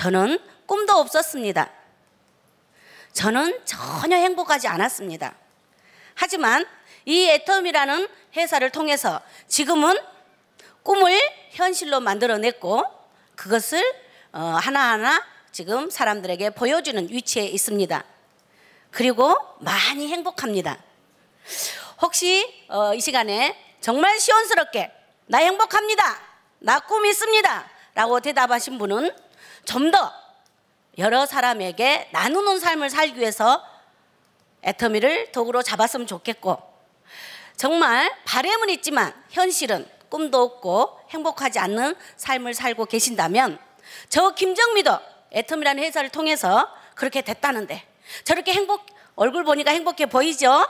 저는 꿈도 없었습니다. 저는 전혀 행복하지 않았습니다. 하지만 이 애텀이라는 회사를 통해서 지금은 꿈을 현실로 만들어냈고 그것을 하나하나 지금 사람들에게 보여주는 위치에 있습니다. 그리고 많이 행복합니다. 혹시 이 시간에 정말 시원스럽게 나 행복합니다, 나 꿈이 있습니다 라고 대답하신 분은 좀 더 여러 사람에게 나누는 삶을 살기 위해서 애터미를 도구로 잡았으면 좋겠고, 정말 바람은 있지만 현실은 꿈도 없고 행복하지 않는 삶을 살고 계신다면 저 김정미도 애터미라는 회사를 통해서 그렇게 됐다는데 저렇게 얼굴 보니까 행복해 보이죠?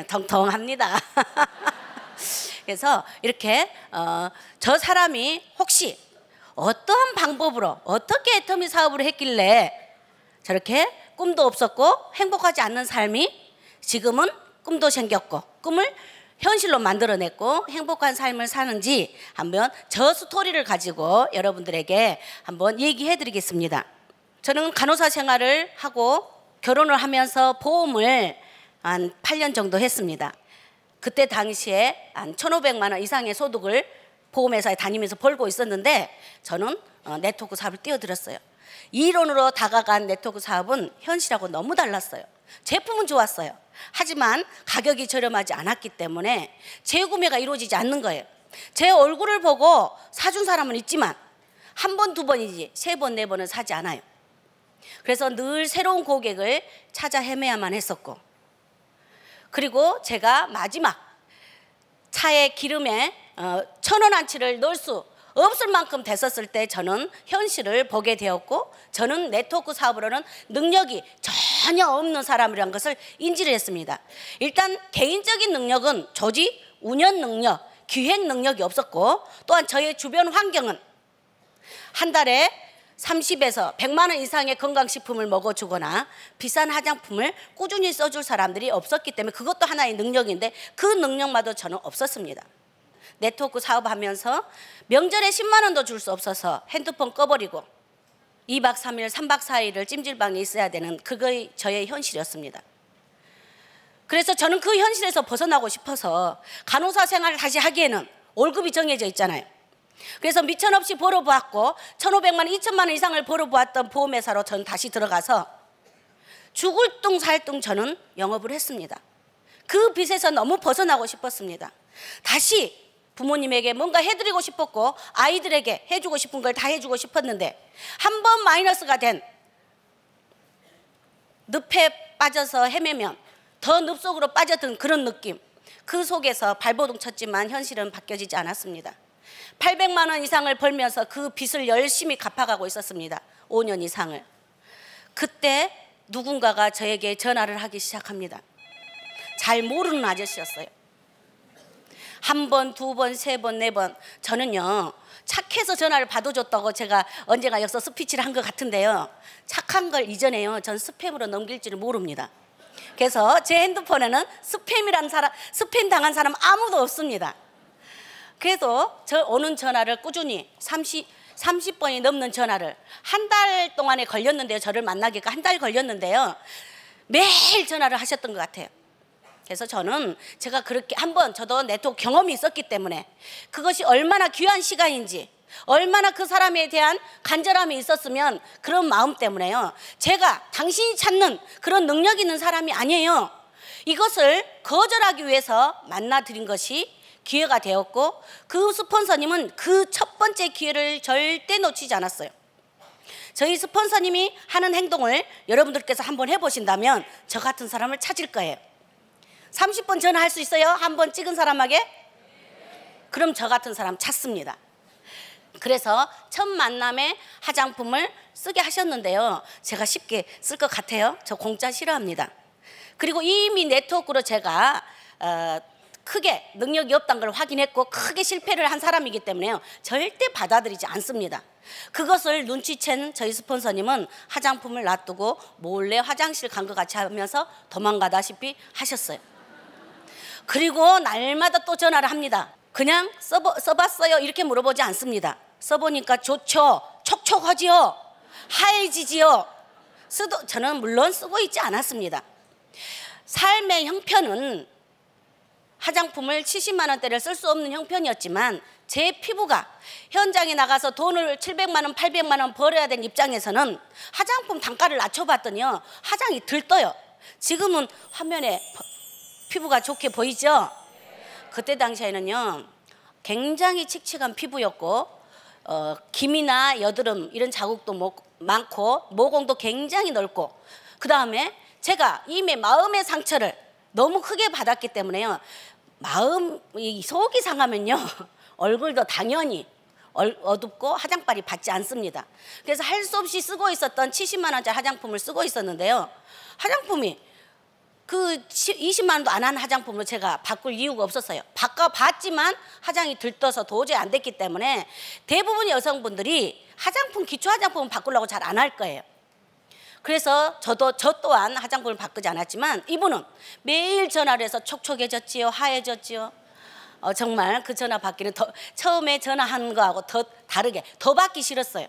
통통합니다. 그래서 이렇게 저 사람이 혹시 어떤 방법으로 어떻게 애터미 사업을 했길래 저렇게 꿈도 없었고 행복하지 않는 삶이 지금은 꿈도 생겼고 꿈을 현실로 만들어냈고 행복한 삶을 사는지 한번 저 스토리를 가지고 여러분들에게 한번 얘기해 드리겠습니다. 저는 간호사 생활을 하고 결혼을 하면서 보험을 한 8년 정도 했습니다. 그때 당시에 한 1,500만 원 이상의 소득을 보험회사에 다니면서 벌고 있었는데 저는 네트워크 사업을 뛰어들었어요. 이론으로 다가간 네트워크 사업은 현실하고 너무 달랐어요. 제품은 좋았어요. 하지만 가격이 저렴하지 않았기 때문에 재구매가 이루어지지 않는 거예요. 제 얼굴을 보고 사준 사람은 있지만 한 번, 두 번이지 3번, 4번은 사지 않아요. 그래서 늘 새로운 고객을 찾아 헤매야만 했었고, 그리고 제가 마지막 차에 기름에 1,000원어치를 넣을 수 없을 만큼 됐었을 때 저는 현실을 보게 되었고, 저는 네트워크 사업으로는 능력이 전혀 없는 사람이라는 것을 인지를 했습니다. 일단 개인적인 능력은 조직, 운영 능력, 기획 능력이 없었고, 또한 저의 주변 환경은 한 달에 30에서 100만 원 이상의 건강식품을 먹어주거나 비싼 화장품을 꾸준히 써줄 사람들이 없었기 때문에 그것도 하나의 능력인데 그 능력마저 저는 없었습니다. 네트워크 사업하면서 명절에 10만 원도 줄 수 없어서 핸드폰 꺼버리고 2박 3일, 3박 4일을 찜질방에 있어야 되는 그게 저의 현실이었습니다. 그래서 저는 그 현실에서 벗어나고 싶어서 간호사 생활을 다시 하기에는 월급이 정해져 있잖아요. 그래서 미천 없이 벌어보았고 1,500만 원, 2,000만 원 이상을 벌어보았던 보험회사로 저는 다시 들어가서 죽을 둥 살 둥 저는 영업을 했습니다. 그 빚에서 너무 벗어나고 싶었습니다. 다시 부모님에게 뭔가 해드리고 싶었고 아이들에게 해주고 싶은 걸 다 해주고 싶었는데 한 번 마이너스가 된 늪에 빠져서 헤매면 더 늪속으로 빠져든 그런 느낌, 그 속에서 발버둥 쳤지만 현실은 바뀌어지지 않았습니다. 800만 원 이상을 벌면서 그 빚을 열심히 갚아가고 있었습니다. 5년 이상을. 그때 누군가가 저에게 전화를 하기 시작합니다. 잘 모르는 아저씨였어요. 한 번, 두 번, 세 번, 네 번. 저는요 착해서 전화를 받아줬다고 제가 언젠가 여기서 스피치를 한 것 같은데요, 착한 걸 이전에요 전 스팸으로 넘길 줄을 모릅니다. 그래서 제 핸드폰에는 스팸 당한 사람 아무도 없습니다. 그래서 저 오는 전화를 꾸준히 30번이 넘는 전화를 한 달 동안에 걸렸는데요. 저를 만나기가 한 달 걸렸는데요. 매일 전화를 하셨던 것 같아요. 그래서 저는 제가 그렇게 한번 저도 네트워크 경험이 있었기 때문에 그것이 얼마나 귀한 시간인지, 얼마나 그 사람에 대한 간절함이 있었으면 그런 마음 때문에요, 제가 당신이 찾는 그런 능력 있는 사람이 아니에요. 이것을 거절하기 위해서 만나드린 것이 기회가 되었고, 그 스폰서님은 그 첫 번째 기회를 절대 놓치지 않았어요. 저희 스폰서님이 하는 행동을 여러분들께서 한번 해보신다면 저 같은 사람을 찾을 거예요. 30번 전화할 수 있어요? 한번 찍은 사람에게? 그럼 저 같은 사람 찾습니다. 그래서 첫 만남에 화장품을 쓰게 하셨는데요, 제가 쉽게 쓸 것 같아요? 저 공짜 싫어합니다. 그리고 이미 네트워크로 제가 크게 능력이 없다는 걸 확인했고 크게 실패를 한 사람이기 때문에요, 절대 받아들이지 않습니다. 그것을 눈치챈 저희 스폰서님은 화장품을 놔두고 몰래 화장실 간 것 같이 하면서 도망가다시피 하셨어요. 그리고 날마다 또 전화를 합니다. 그냥 써봤어요 이렇게 물어보지 않습니다. 써보니까 좋죠, 촉촉하지요, 하얘지지요. 저는 물론 쓰고 있지 않았습니다. 삶의 형편은 화장품을 70만 원대를 쓸 수 없는 형편이었지만 제 피부가 현장에 나가서 돈을 700만 원, 800만 원 벌어야 되는 입장에서는 화장품 단가를 낮춰봤더니요, 화장이 들떠요. 지금은 화면에 피부가 좋게 보이죠? 그때 당시에는요, 굉장히 칙칙한 피부였고 기미나 여드름 이런 자국도 많고 모공도 굉장히 넓고, 그 다음에 제가 이미 마음의 상처를 너무 크게 받았기 때문에요, 이 속이 상하면요 얼굴도 당연히 어둡고 화장빨이 받지 않습니다. 그래서 할 수 없이 쓰고 있었던 70만 원짜리 화장품을 쓰고 있었는데요, 화장품이 그 20만 원도 안 한 화장품으로 제가 바꿀 이유가 없었어요. 바꿔봤지만 화장이 들떠서 도저히 안 됐기 때문에 대부분 여성분들이 기초 화장품을 바꾸려고 잘 안 할 거예요. 그래서 저 또한 화장품을 바꾸지 않았지만 이분은 매일 전화를 해서 촉촉해졌지요, 하얘졌지요. 정말 그 전화 받기는 처음에 전화하는 거하고 더 다르게 더 받기 싫었어요.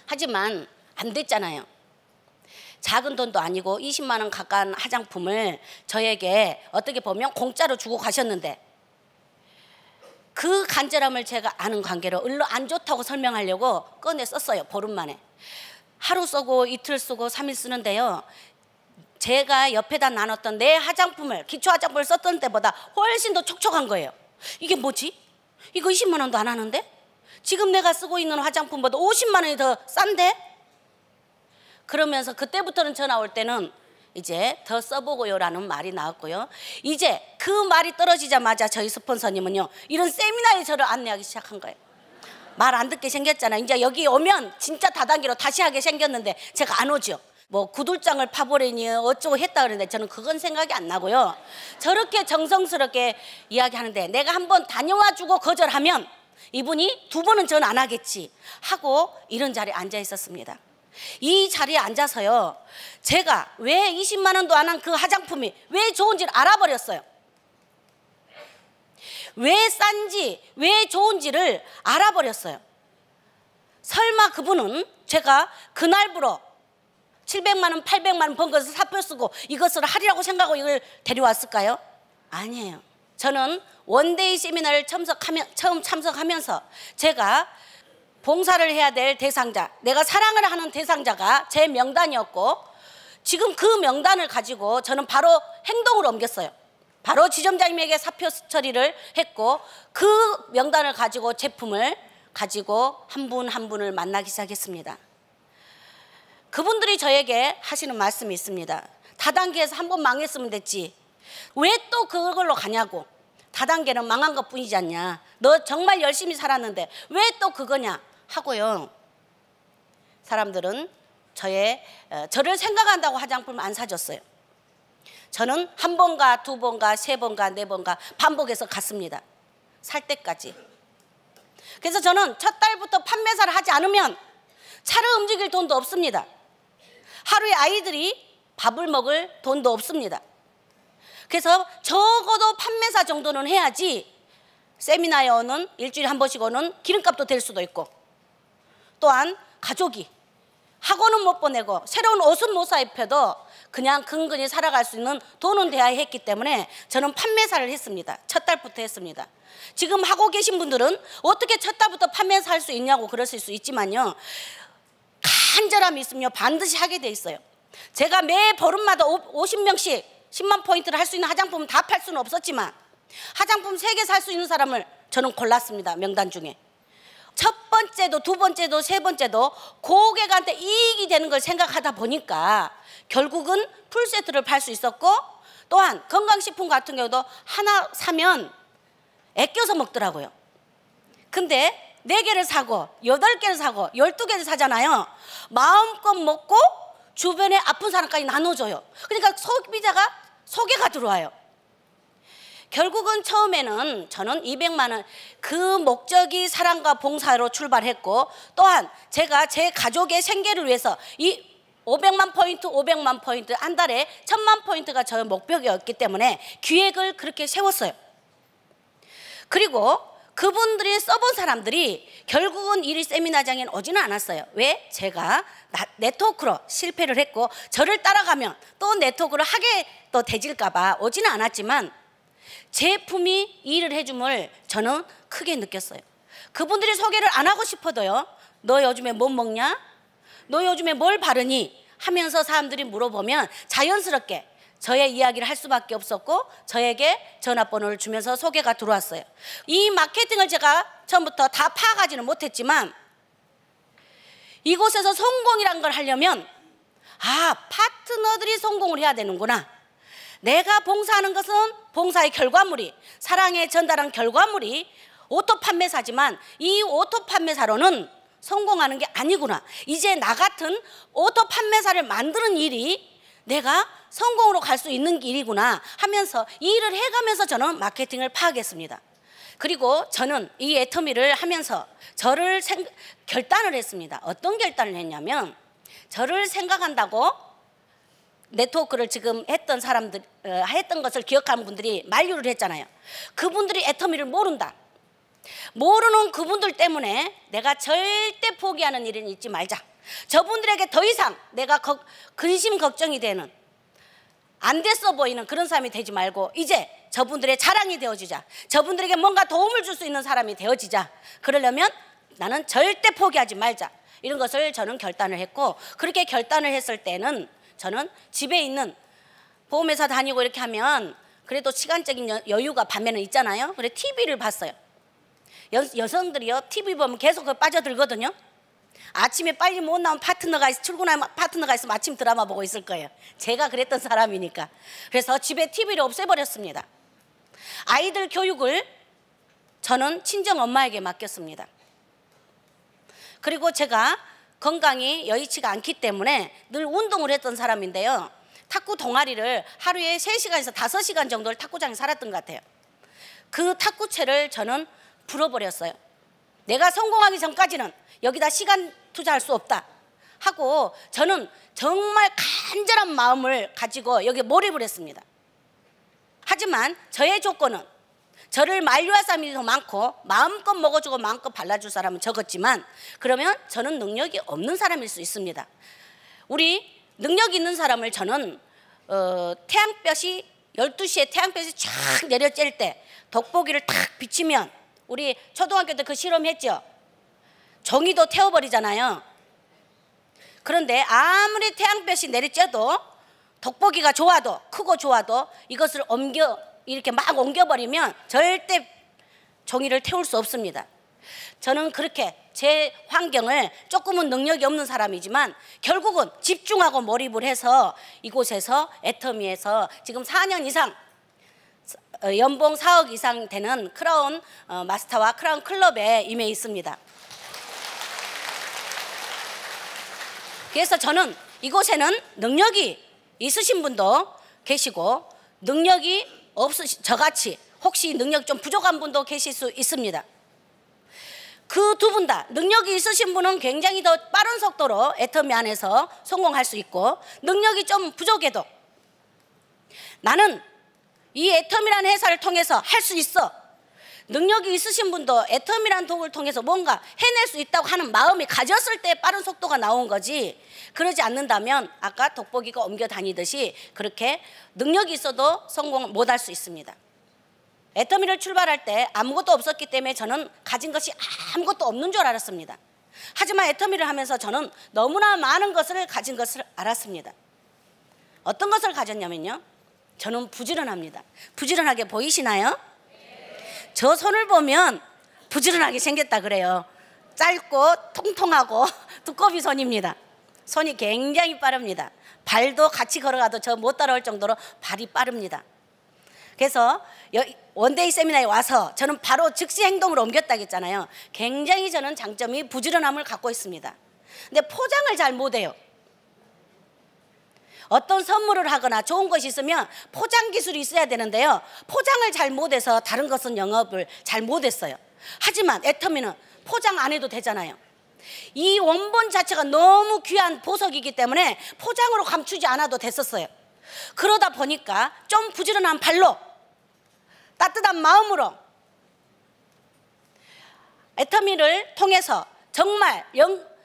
하지만 안 됐잖아요. 작은 돈도 아니고 20만 원 가까운 화장품을 저에게 어떻게 보면 공짜로 주고 가셨는데, 그 간절함을 제가 아는 관계로 안 좋다고 설명하려고 꺼내 썼어요. 보름 만에. 하루 쓰고 이틀 쓰고 3일 쓰는데요, 제가 옆에다 나눴던 내 화장품을, 기초 화장품을 썼던 때보다 훨씬 더 촉촉한 거예요. 이게 뭐지? 이거 20만 원도 안 하는데? 지금 내가 쓰고 있는 화장품보다 50만 원이 더 싼데? 그러면서 그때부터는 전화 올 때는 이제 더 써보고요라는 말이 나왔고요. 이제 그 말이 떨어지자마자 저희 스폰서님은요, 이런 세미나에 저를 안내하기 시작한 거예요. 말 안 듣게 생겼잖아요. 이제 여기 오면 진짜 다단계로 다시 하게 생겼는데 제가 안 오죠. 뭐 구들장을 파보려니 어쩌고 했다 그러는데 저는 그건 생각이 안 나고요. 저렇게 정성스럽게 이야기하는데 내가 한번 다녀와주고 거절하면 이분이 두 번은 전 안 하겠지 하고 이런 자리에 앉아 있었습니다. 이 자리에 앉아서요, 제가 왜 20만 원도 안 한 그 화장품이 왜 좋은지를 알아버렸어요. 왜 싼지 왜 좋은지를 알아버렸어요. 설마 그분은 제가 그날부로 700만 원 800만 원 번 것을 사표 쓰고 이것을 하리라고 생각하고 이걸 데려왔을까요? 아니에요. 저는 원데이 세미나를 처음 참석하면서 제가 봉사를 해야 될 대상자, 내가 사랑을 하는 대상자가 제 명단이었고, 지금 그 명단을 가지고 저는 바로 행동으로 옮겼어요. 바로 지점장님에게 사표 처리를 했고, 그 명단을 가지고 제품을 가지고 한 분 한 분을 만나기 시작했습니다. 그분들이 저에게 하시는 말씀이 있습니다. 다단계에서 한 번 망했으면 됐지, 왜 또 그걸로 가냐고. 다단계는 망한 것 뿐이지 않냐, 너 정말 열심히 살았는데 왜 또 그거냐 하고요. 사람들은 저를 생각한다고 화장품을 안 사줬어요. 저는 한 번가 두 번가 세 번가 네 번가 반복해서 갔습니다. 살 때까지. 그래서 저는 첫 달부터 판매사를 하지 않으면 차를 움직일 돈도 없습니다. 하루에 아이들이 밥을 먹을 돈도 없습니다. 그래서 적어도 판매사 정도는 해야지 세미나에 오는, 일주일에 한 번씩 오는 기름값도 될 수도 있고, 또한 가족이 학원은 못 보내고 새로운 옷은 못 사 입혀도 그냥 근근히 살아갈 수 있는 돈은 돼야 했기 때문에 저는 판매사를 했습니다. 첫 달부터 했습니다. 지금 하고 계신 분들은 어떻게 첫 달부터 판매사 할 수 있냐고 그러실 수 있지만요, 간절함이 있으면 반드시 하게 돼 있어요. 제가 매 보름마다 50명씩 10만 포인트를 할 수 있는 화장품은 다 팔 수는 없었지만 화장품 3개 살 수 있는 사람을 저는 골랐습니다. 명단 중에. 첫 번째도 두 번째도 세 번째도 고객한테 이익이 되는 걸 생각하다 보니까 결국은 풀세트를 팔 수 있었고, 또한 건강식품 같은 경우도 하나 사면 아껴서 먹더라고요. 근데 4개를 사고 8개를 사고 12개를 사잖아요. 마음껏 먹고 주변에 아픈 사람까지 나눠줘요. 그러니까 소비자가 소개가 들어와요. 결국은 처음에는 저는 200만 원, 그 목적이 사랑과 봉사로 출발했고, 또한 제가 제 가족의 생계를 위해서 이 500만 포인트 한 달에 1000만 포인트가 저의 목표였기 때문에 기획을 그렇게 세웠어요. 그리고 그분들이 써본 사람들이 결국은 이 세미나장에 오지는 않았어요. 왜? 제가 네트워크로 실패를 했고 저를 따라가면 또 네트워크를 하게 또 되질까 봐 오지는 않았지만 제품이 일을 해줌을 저는 크게 느꼈어요. 그분들이 소개를 안 하고 싶어도요. 너 요즘에 뭐 먹냐? 너 요즘에 뭘 바르니? 하면서 사람들이 물어보면 자연스럽게 저의 이야기를 할 수밖에 없었고 저에게 전화번호를 주면서 소개가 들어왔어요. 이 마케팅을 제가 처음부터 다 파악하지는 못했지만 이곳에서 성공이란 걸 하려면 파트너들이 성공을 해야 되는구나. 내가 봉사하는 것은 봉사의 결과물이, 사랑에 전달한 결과물이 오토 판매사지만 이 오토 판매사로는 성공하는 게 아니구나. 이제 나 같은 오토 판매사를 만드는 일이 내가 성공으로 갈 수 있는 길이구나 하면서 이 일을 해가면서 저는 마케팅을 파악했습니다. 그리고 저는 이 애터미를 하면서 저를 결단을 했습니다. 어떤 결단을 했냐면 저를 생각한다고 네트워크를 지금 했던 사람들 했던 것을 기억하는 분들이 만류를 했잖아요. 그분들이 애터미를 모른다. 모르는 그분들 때문에 내가 절대 포기하는 일은 잊지 말자. 저분들에게 더 이상 내가 근심 걱정이 되는 안 됐어 보이는 그런 사람이 되지 말고 이제 저분들의 자랑이 되어주자. 저분들에게 뭔가 도움을 줄 수 있는 사람이 되어지자. 그러려면 나는 절대 포기하지 말자. 이런 것을 저는 결단을 했고 그렇게 결단을 했을 때는 저는 집에 있는 보험회사 다니고 이렇게 하면 그래도 시간적인 여유가 반면에 있잖아요. 그래 TV를 봤어요. 여성들이요 TV 보면 계속 빠져들거든요. 아침에 빨리 못 나온 출근하면 파트너가 있으면 아침 드라마 보고 있을 거예요. 제가 그랬던 사람이니까. 그래서 집에 TV를 없애버렸습니다. 아이들 교육을 저는 친정 엄마에게 맡겼습니다. 그리고 제가 건강이 여의치가 않기 때문에 늘 운동을 했던 사람인데요. 탁구 동아리를 하루에 3시간에서 5시간 정도를 탁구장에 살았던 것 같아요. 그 탁구채를 저는 풀어버렸어요. 내가 성공하기 전까지는 여기다 시간 투자할 수 없다 하고 저는 정말 간절한 마음을 가지고 여기에 몰입을 했습니다. 하지만 저의 조건은 저를 만류할 사람이 더 많고 마음껏 먹어주고 마음껏 발라줄 사람은 적었지만 그러면 저는 능력이 없는 사람일 수 있습니다. 우리 능력 있는 사람을 저는 태양볕이 12시에 태양볕이 쫙 내려쬐을 때 돋보기를 탁 비치면 우리 초등학교 때 그 실험했죠. 종이도 태워버리잖아요. 그런데 아무리 태양볕이 내리쬐도 돋보기가 좋아도 크고 좋아도 이것을 이렇게 막 옮겨버리면 절대 종이를 태울 수 없습니다. 저는 그렇게 제 환경을 조금은 능력이 없는 사람이지만 결국은 집중하고 몰입을 해서 이곳에서 애터미에서 지금 4년 이상 연봉 4억 이상 되는 크라운 마스터와 크라운 클럽에 임해 있습니다. 그래서 저는 이곳에는 능력이 있으신 분도 계시고 능력이 저같이 혹시 능력 좀 부족한 분도 계실 수 있습니다. 그 두 분 다 능력이 있으신 분은 굉장히 더 빠른 속도로 애터미 안에서 성공할 수 있고 능력이 좀 부족해도 나는 이 애터미라는 회사를 통해서 할 수 있어. 능력이 있으신 분도 애터미라는 도구를 통해서 뭔가 해낼 수 있다고 하는 마음이 가졌을 때 빠른 속도가 나온 거지 그러지 않는다면 아까 돋보기가 옮겨 다니듯이 그렇게 능력이 있어도 성공 못할 수 있습니다. 애터미를 출발할 때 아무것도 없었기 때문에 저는 가진 것이 아무것도 없는 줄 알았습니다. 하지만 애터미를 하면서 저는 너무나 많은 것을 가진 것을 알았습니다. 어떤 것을 가졌냐면요. 저는 부지런합니다. 부지런하게 보이시나요? 저 손을 보면 부지런하게 생겼다 그래요. 짧고 통통하고 두꺼비 손입니다. 손이 굉장히 빠릅니다. 발도 같이 걸어가도 저 못 따라올 정도로 발이 빠릅니다. 그래서 원데이 세미나에 와서 저는 바로 즉시 행동으로 옮겼다고 했잖아요. 굉장히 저는 장점이 부지런함을 갖고 있습니다. 근데 포장을 잘 못해요. 어떤 선물을 하거나 좋은 것이 있으면 포장 기술이 있어야 되는데요. 포장을 잘 못해서 다른 것은 영업을 잘 못했어요. 하지만 애터미는 포장 안 해도 되잖아요. 이 원본 자체가 너무 귀한 보석이기 때문에 포장으로 감추지 않아도 됐었어요. 그러다 보니까 좀 부지런한 발로 따뜻한 마음으로 애터미를 통해서 정말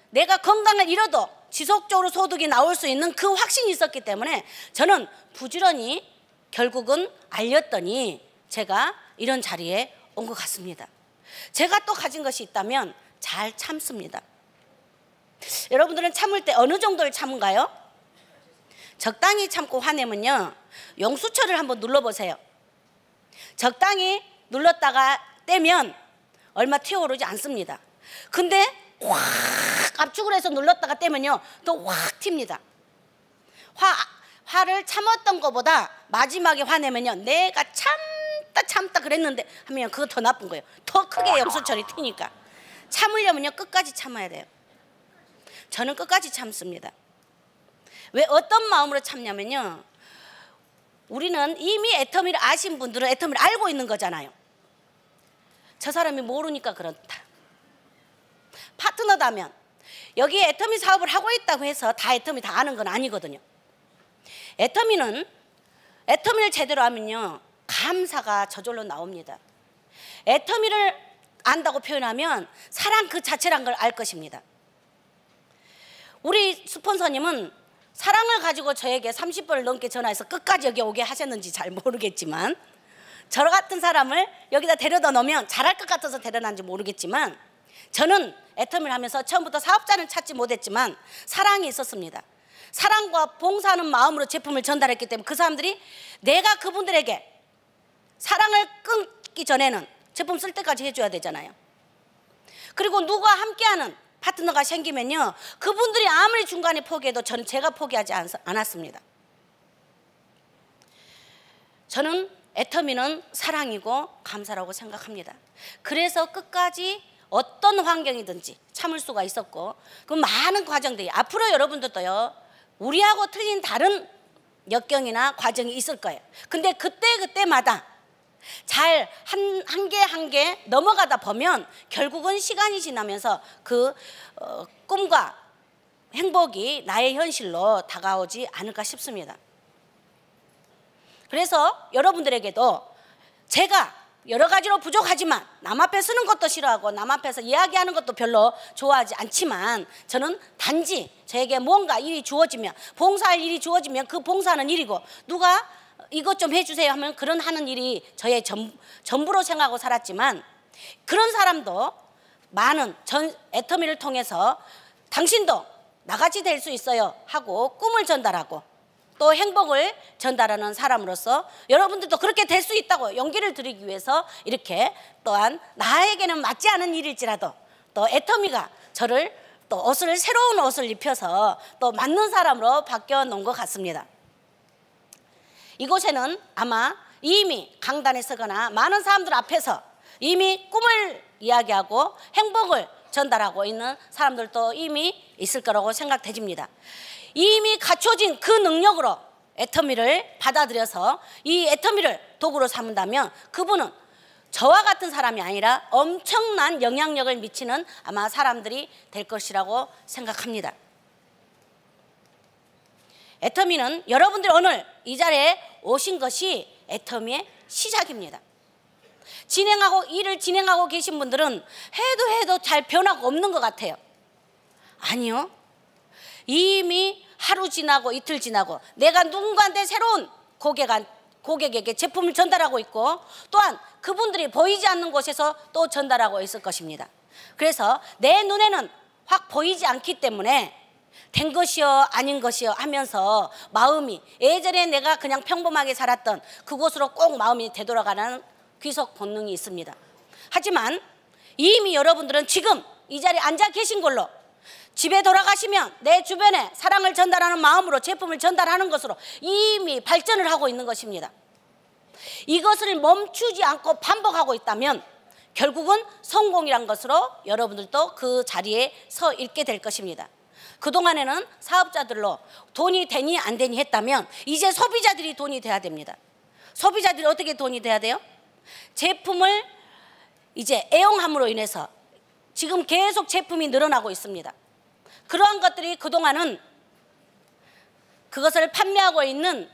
내가 건강을 잃어도 지속적으로 소득이 나올 수 있는 그 확신이 있었기 때문에 저는 부지런히 결국은 알렸더니 제가 이런 자리에 온 것 같습니다. 제가 또 가진 것이 있다면 잘 참습니다. 여러분들은 참을 때 어느 정도를 참은가요? 적당히 참고 화내면요, 용수철을 한번 눌러보세요. 적당히 눌렀다가 떼면 얼마 튀어오르지 않습니다. 근데 확 압축을 해서 눌렀다가 떼면요, 또 확 튑니다. 화를 참았던 것보다 마지막에 화내면요, 내가 참다 그랬는데 하면 그거 더 나쁜 거예요. 더 크게 용수철이 튀니까. 참으려면요, 끝까지 참아야 돼요. 저는 끝까지 참습니다. 왜 어떤 마음으로 참냐면요, 우리는 이미 애터미를 아신 분들은 애터미를 알고 있는 거잖아요. 저 사람이 모르니까 그렇다. 파트너다면 여기에 애터미 사업을 하고 있다고 해서 다 애터미 다 아는 건 아니거든요. 애터미를 제대로 하면요, 감사가 저절로 나옵니다. 애터미를 안다고 표현하면 사랑 그 자체란 걸 알 것입니다. 우리 스폰서님은 사랑을 가지고 저에게 30번을 넘게 전화해서 끝까지 여기 오게 하셨는지 잘 모르겠지만, 저 같은 사람을 여기다 데려다 놓으면 잘할 것 같아서 데려놨는지 모르겠지만, 저는 애터미를 하면서 처음부터 사업자는 찾지 못했지만 사랑이 있었습니다. 사랑과 봉사하는 마음으로 제품을 전달했기 때문에 그 사람들이 내가 그분들에게 사랑을 끊기 전에는 제품 쓸 때까지 해줘야 되잖아요. 그리고 누가 함께하는 파트너가 생기면요, 그분들이 아무리 중간에 포기해도 저는 제가 포기하지 않았습니다. 저는 애터미는 사랑이고 감사라고 생각합니다. 그래서 끝까지 어떤 환경이든지 참을 수가 있었고, 그 많은 과정들이 앞으로 여러분들도요, 우리하고 틀린 다른 역경이나 과정이 있을 거예요. 근데 그때마다 잘 한 개 넘어가다 보면 결국은 시간이 지나면서 그 꿈과 행복이 나의 현실로 다가오지 않을까 싶습니다. 그래서 여러분들에게도 제가 여러 가지로 부족하지만 남 앞에 서는 것도 싫어하고 남 앞에서 이야기하는 것도 별로 좋아하지 않지만, 저는 단지 저에게 뭔가 일이 주어지면, 봉사할 일이 주어지면 그 봉사하는 일이고, 누가 이것 좀 해주세요 하면 그런 하는 일이 저의 전부로 생각하고 살았지만, 그런 사람도 많은 애터미를 통해서 당신도 나같이 될 수 있어요 하고 꿈을 전달하고 또 행복을 전달하는 사람으로서 여러분들도 그렇게 될 수 있다고 용기를 드리기 위해서 이렇게, 또한 나에게는 맞지 않은 일일지라도 또 애터미가 저를 또 새로운 옷을 입혀서 또 맞는 사람으로 바뀌어 놓은 것 같습니다. 이곳에는 아마 이미 강단에 서거나 많은 사람들 앞에서 이미 꿈을 이야기하고 행복을 전달하고 있는 사람들도 이미 있을 거라고 생각되집니다. 이미 갖춰진 그 능력으로 애터미를 받아들여서 이 애터미를 도구로 삼는다면 그분은 저와 같은 사람이 아니라 엄청난 영향력을 미치는 아마 사람들이 될 것이라고 생각합니다. 애터미는 여러분들 오늘 이 자리에 오신 것이 애터미의 시작입니다. 일을 진행하고 계신 분들은 해도 잘 변화가 없는 것 같아요. 아니요. 이미 하루 지나고 이틀 지나고 내가 누군가한테 새로운 고객에게 제품을 전달하고 있고, 또한 그분들이 보이지 않는 곳에서 또 전달하고 있을 것입니다. 그래서 내 눈에는 확 보이지 않기 때문에 된 것이요 아닌 것이요 하면서 마음이, 예전에 내가 그냥 평범하게 살았던 그곳으로 꼭 마음이 되돌아가는 귀속 본능이 있습니다. 하지만 이미 여러분들은 지금 이 자리에 앉아 계신 걸로 집에 돌아가시면 내 주변에 사랑을 전달하는 마음으로 제품을 전달하는 것으로 이미 발전을 하고 있는 것입니다. 이것을 멈추지 않고 반복하고 있다면 결국은 성공이란 것으로 여러분들도 그 자리에 서 있게 될 것입니다. 그동안에는 사업자들로 돈이 되니 안 되니 했다면 이제 소비자들이 돈이 돼야 됩니다. 소비자들이 어떻게 돈이 돼야 돼요? 제품을 이제 애용함으로 인해서 지금 계속 제품이 늘어나고 있습니다. 그러한 것들이 그동안은 그것을 판매하고 있는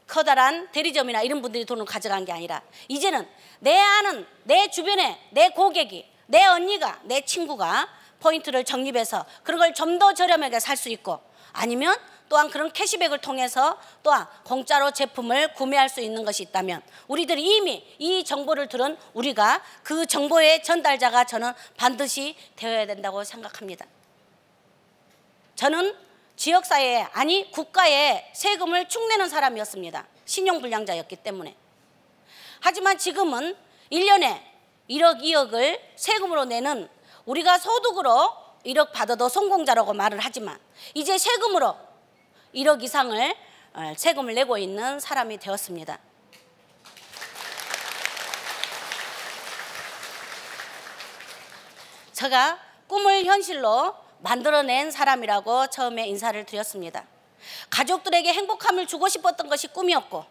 커다란 대리점이나 이런 분들이 돈을 가져간 게 아니라, 이제는 내 주변에 내 고객이 내 언니가, 내 친구가 포인트를 적립해서 그런 걸 좀 더 저렴하게 살 수 있고, 아니면 또한 그런 캐시백을 통해서 또한 공짜로 제품을 구매할 수 있는 것이 있다면, 우리들이 이미 이 정보를 들은 우리가 그 정보의 전달자가 저는 반드시 되어야 된다고 생각합니다. 저는 지역사회에, 아니 국가에 세금을 축내는 사람이었습니다. 신용불량자였기 때문에. 하지만 지금은 1년에 1억, 2억을 세금으로 내는, 우리가 소득으로 1억 받아도 성공자라고 말을 하지만 이제 세금으로 1억 이상을 세금을 내고 있는 사람이 되었습니다. 제가 꿈을 현실로 만들어낸 사람이라고 처음에 인사를 드렸습니다. 가족들에게 행복함을 주고 싶었던 것이 꿈이었고,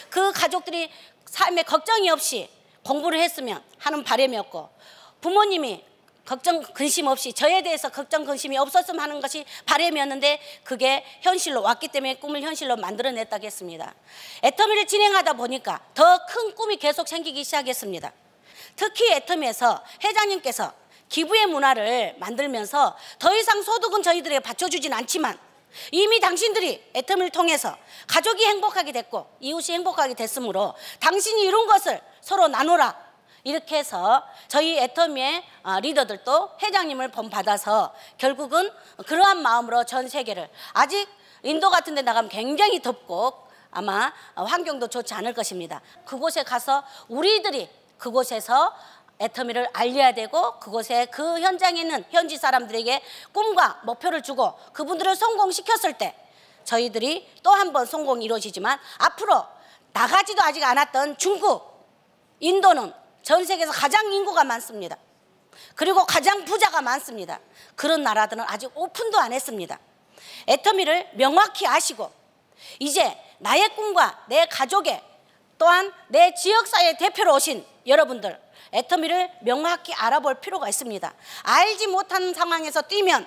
그 가족들이 삶에 걱정이 없이 공부를 했으면 하는 바람이었고, 부모님이 걱정 근심 없이 저에 대해서 걱정 근심이 없었으면 하는 것이 바람이었는데, 그게 현실로 왔기 때문에 꿈을 현실로 만들어냈다고 했습니다. 애터미를 진행하다 보니까 더 큰 꿈이 계속 생기기 시작했습니다. 특히 애터미에서 회장님께서 기부의 문화를 만들면서 더 이상 소득은 저희들에게 받쳐주진 않지만, 이미 당신들이 애터미를 통해서 가족이 행복하게 됐고 이웃이 행복하게 됐으므로 당신이 이룬 것을 서로 나누라, 이렇게 해서 저희 애터미의 리더들도 회장님을 본받아서 결국은 그러한 마음으로 전 세계를, 아직 인도 같은 데 나가면 굉장히 덥고 아마 환경도 좋지 않을 것입니다. 그곳에 가서 우리들이 그곳에서 애터미를 알려야 되고, 그곳에 그 현장에 있는 현지 사람들에게 꿈과 목표를 주고 그분들을 성공시켰을 때 저희들이 또 한 번 성공이 이루어지지만, 앞으로 나가지도 아직 않았던 중국, 인도는 전 세계에서 가장 인구가 많습니다. 그리고 가장 부자가 많습니다. 그런 나라들은 아직 오픈도 안 했습니다. 애터미를 명확히 아시고 이제 나의 꿈과 내 가족의, 또한 내 지역사회 대표로 오신 여러분들, 애터미를 명확히 알아볼 필요가 있습니다. 알지 못하는 상황에서 뛰면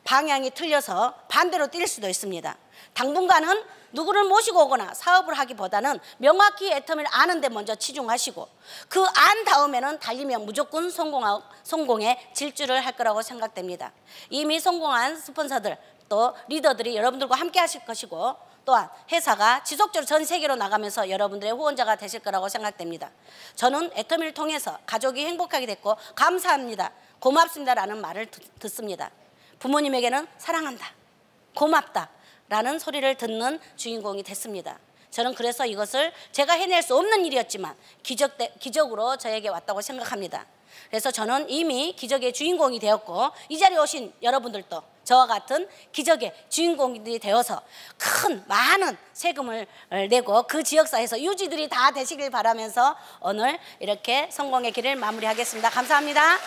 방향이 틀려서 반대로 뛸 수도 있습니다. 당분간은 누구를 모시고 오거나 사업을 하기보다는 명확히 애터미를 아는 데 먼저 치중하시고, 그 안 다음에는 달리면 무조건 성공의 질주를 할 거라고 생각됩니다. 이미 성공한 스폰서들, 또 리더들이 여러분들과 함께 하실 것이고, 또한 회사가 지속적으로 전 세계로 나가면서 여러분들의 후원자가 되실 거라고 생각됩니다. 저는 애터미를 통해서 가족이 행복하게 됐고 감사합니다, 고맙습니다라는 말을 듣습니다. 부모님에게는 사랑한다, 고맙다 라는 소리를 듣는 주인공이 됐습니다. 저는 그래서 이것을 제가 해낼 수 없는 일이었지만 기적으로 저에게 왔다고 생각합니다. 그래서 저는 이미 기적의 주인공이 되었고, 이 자리에 오신 여러분들도 저와 같은 기적의 주인공들이 되어서 많은 세금을 내고 그 지역사회에서 유지들이 다 되시길 바라면서 오늘 이렇게 성공의 길을 마무리하겠습니다. 감사합니다.